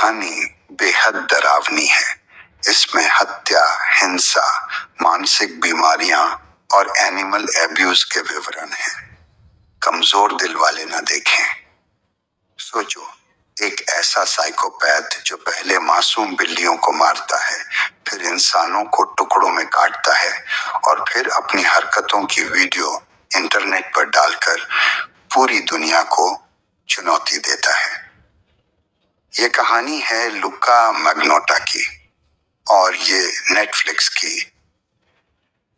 कहानी बेहद डरावनी है। इसमें हत्या, हिंसा, मानसिक बीमारियां और एनिमल एब्यूज के विवरण हैं। कमजोर दिल वाले न देखें। सोचो, एक ऐसा साइकोपैथ जो पहले मासूम बिल्लियों को मारता है, फिर इंसानों को टुकड़ों में काटता है और फिर अपनी हरकतों की वीडियो इंटरनेट पर डालकर पूरी दुनिया को चुनौती देता है। ये कहानी है लुका मैग्नोटा की और ये नेटफ्लिक्स की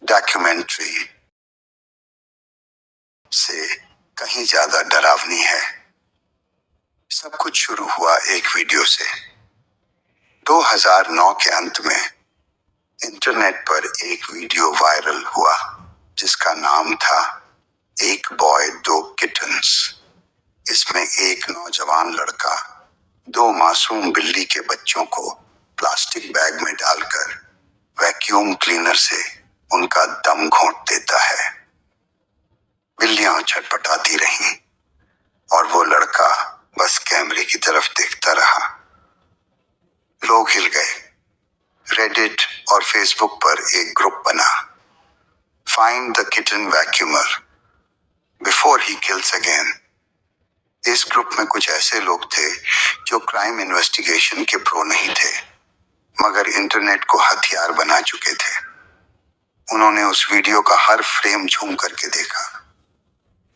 डॉक्यूमेंट्री से कहीं ज्यादा डरावनी है। सब कुछ शुरू हुआ एक वीडियो से। 2009 के अंत में इंटरनेट पर एक वीडियो वायरल हुआ जिसका नाम था एक बॉय दो किटन्स। इसमें एक नौजवान लड़का दो मासूम बिल्ली के बच्चों को प्लास्टिक बैग में डालकर वैक्यूम क्लीनर से उनका दम घोंट देता है। बिल्लियां छटपटाती रहीं और वो लड़का बस कैमरे की तरफ देखता रहा। लोग हिल गए। रेडिट और फेसबुक पर एक ग्रुप बना, find the kitten vacuumer before he kills again. इस ग्रुप में कुछ ऐसे लोग थे जो क्राइम इन्वेस्टिगेशन के प्रो नहीं थे, मगर इंटरनेट को हथियार बना चुके थे। उन्होंने उस वीडियो का हर फ्रेम झूम करके देखा।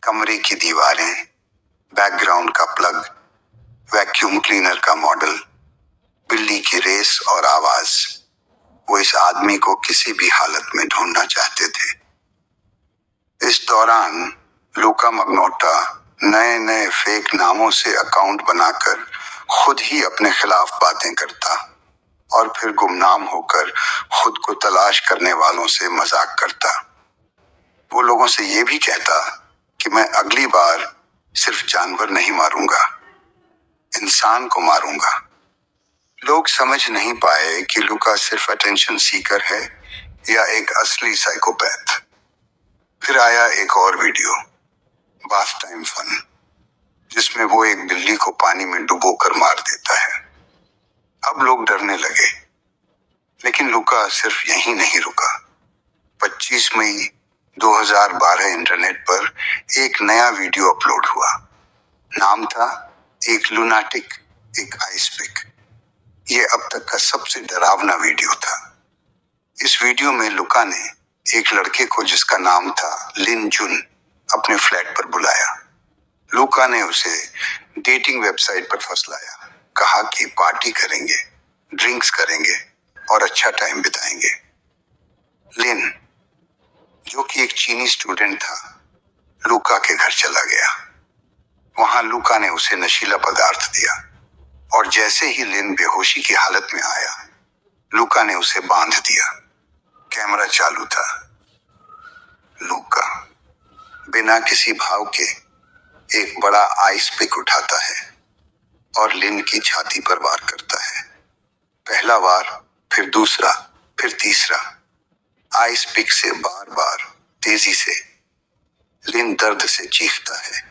कमरे की दीवारें, बैकग्राउंड का प्लग, वैक्यूम क्लीनर का मॉडल, बिल्ली की रेस और आवाज। वो इस आदमी को किसी भी हालत में ढूंढना चाहते थे। इस दौरान लुका मैग्नोटा नए नए फेक नामों से अकाउंट बनाकर खुद ही अपने खिलाफ बातें करता और फिर गुमनाम होकर खुद को तलाश करने वालों से मजाक करता। वो लोगों से ये भी कहता कि मैं अगली बार सिर्फ जानवर नहीं मारूंगा, इंसान को मारूंगा। लोग समझ नहीं पाए कि लुका सिर्फ अटेंशन सीकर है या एक असली साइकोपैथ। फिर आया एक और वीडियो, बाथ टाइम फन, जिसमें वो एक बिल्ली को पानी में डुबोकर मार देता है। अब लोग डरने लगे, लेकिन लुका सिर्फ यहीं नहीं रुका। 25 मई 2012 इंटरनेट पर एक नया वीडियो अपलोड हुआ। नाम था एक लुनाटिक, एक आइस पिक। ये अब तक का सबसे डरावना वीडियो था। इस वीडियो में लुका ने एक लड़के को जिसका नाम था लिन जुन अपने फ्लैट पर बुलाया। लुका ने उसे डेटिंग वेबसाइट पर फंसलाया, कहा कि पार्टी करेंगे, ड्रिंक्स करेंगे और अच्छा टाइम बिताएंगे। लिन, जो कि एक चीनी स्टूडेंट था, लुका के घर चला गया। वहां लुका ने उसे नशीला पदार्थ दिया और जैसे ही लिन बेहोशी की हालत में आया, लुका ने उसे बांध दिया। कैमरा चालू था। लुका बिना किसी भाव के एक बड़ा आइस पिक उठाता है और लिन की छाती पर वार करता है। पहला वार, फिर दूसरा, फिर तीसरा। आइस पिक से बार बार तेजी से लिन दर्द से चीखता है,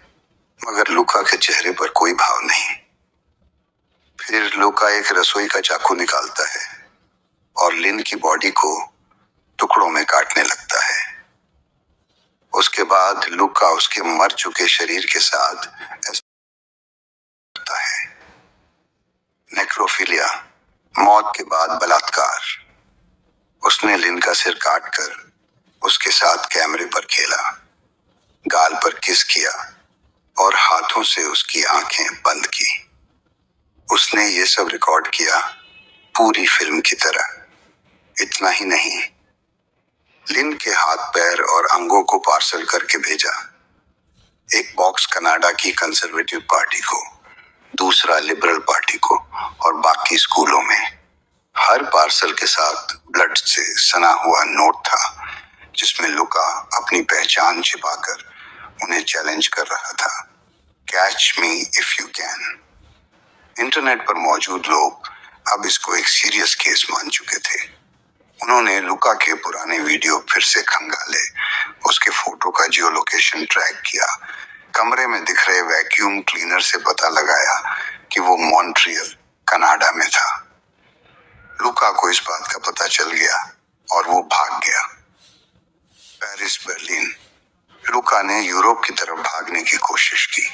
मगर लुका के चेहरे पर कोई भाव नहीं। फिर लुका एक रसोई का चाकू निकालता है और लिन की बॉडी को टुकड़ों में काटने लगता है। उसके बाद लुका उसके मर चुके शरीर के साथ करता है। नेक्रोफिलिया, मौत के बाद बलात्कार। उसने लिन का सिर काटकर उसके साथ कैमरे पर खेला, गाल पर किस किया और हाथों से उसकी आंखें बंद की। उसने ये सब रिकॉर्ड किया पूरी फिल्म की तरह। इतना ही नहीं, लिन के हाथ पैर और अंगों को पार्सल करके भेजा। एक बॉक्स कनाडा की कंजर्वेटिव पार्टी को, दूसरा लिबरल पार्टी को और बाकी स्कूलों में। हर पार्सल के साथ ब्लड से सना हुआ नोट था जिसमें लुका अपनी पहचान छिपाकर उन्हें चैलेंज कर रहा था, catch me if you can. Internet पर मौजूद लोग अब इसको एक सीरियस केस मान चुके थे। उन्होंने लुका के पुराने वीडियो फिर से खंगाले, उसके फोटो का जियो लोकेशन ट्रैक किया, कमरे में दिख रहे वैक्यूम क्लीनर से पता लगाया कि वो मॉन्ट्रियल, कनाडा में था। लूका को इस बात का पता चल गया और वो भाग गया। Paris, Berlin. लूका ने यूरोप की तरफ भागने की कोशिश की,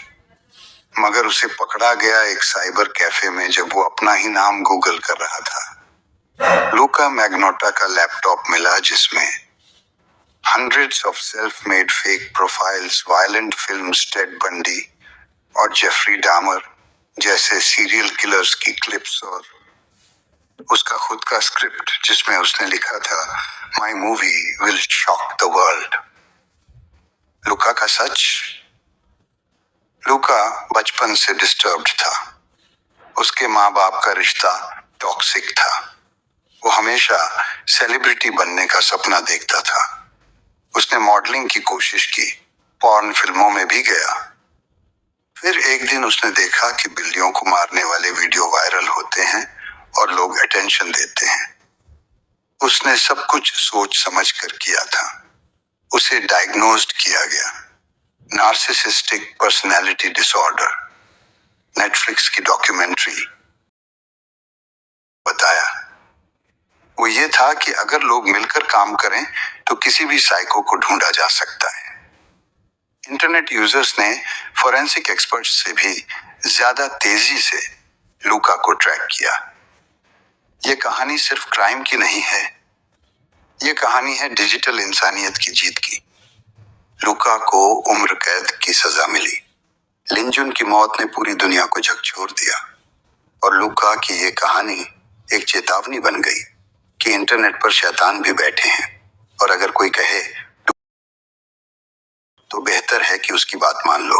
मगर उसे पकड़ा गया एक साइबर कैफे में जब वो अपना ही नाम गूगल कर रहा था। लूका मैग्नोटा का लैपटॉप मिला जिसमें hundreds of self-made fake profiles, violent films, Ted Bundy और जेफरी डामर जैसे सीरियल किलर्स की क्लिप्स और उसका खुद का स्क्रिप्ट जिसमें उसने लिखा था, my movie will shock the world. लूका का सच? लूका बचपन से डिस्टर्ब्ड था। उसके माँ बाप का रिश्ता टॉक्सिक था। वो हमेशा सेलिब्रिटी बनने का सपना देखता था। उसने मॉडलिंग की कोशिश की, पॉर्न फिल्मों में भी गया। फिर एक दिन उसने देखा कि बिल्लियों को मारने वाले वीडियो वायरल होते हैं और लोग अटेंशन देते हैं। उसने सब कुछ सोच समझ कर किया था। उसे डायग्नोस्ड किया गया, नार्सिसिस्टिक पर्सनैलिटी डिसऑर्डर। नेटफ्लिक्स की डॉक्यूमेंट्री बताया वो ये था कि अगर लोग मिलकर काम करें तो किसी भी साइको को ढूंढा जा सकता है। इंटरनेट यूजर्स ने फोरेंसिक एक्सपर्ट्स से भी ज्यादा तेजी से लूका को ट्रैक किया। ये कहानी सिर्फ क्राइम की नहीं है, ये कहानी है डिजिटल इंसानियत की जीत की। लूका को उम्र कैद की सजा मिली। लिंजुन की मौत ने पूरी दुनिया को झकझोर दिया और लूका की ये कहानी एक चेतावनी बन गई कि इंटरनेट पर शैतान भी बैठे हैं और अगर कोई कहे तो बेहतर है कि उसकी बात मान लो।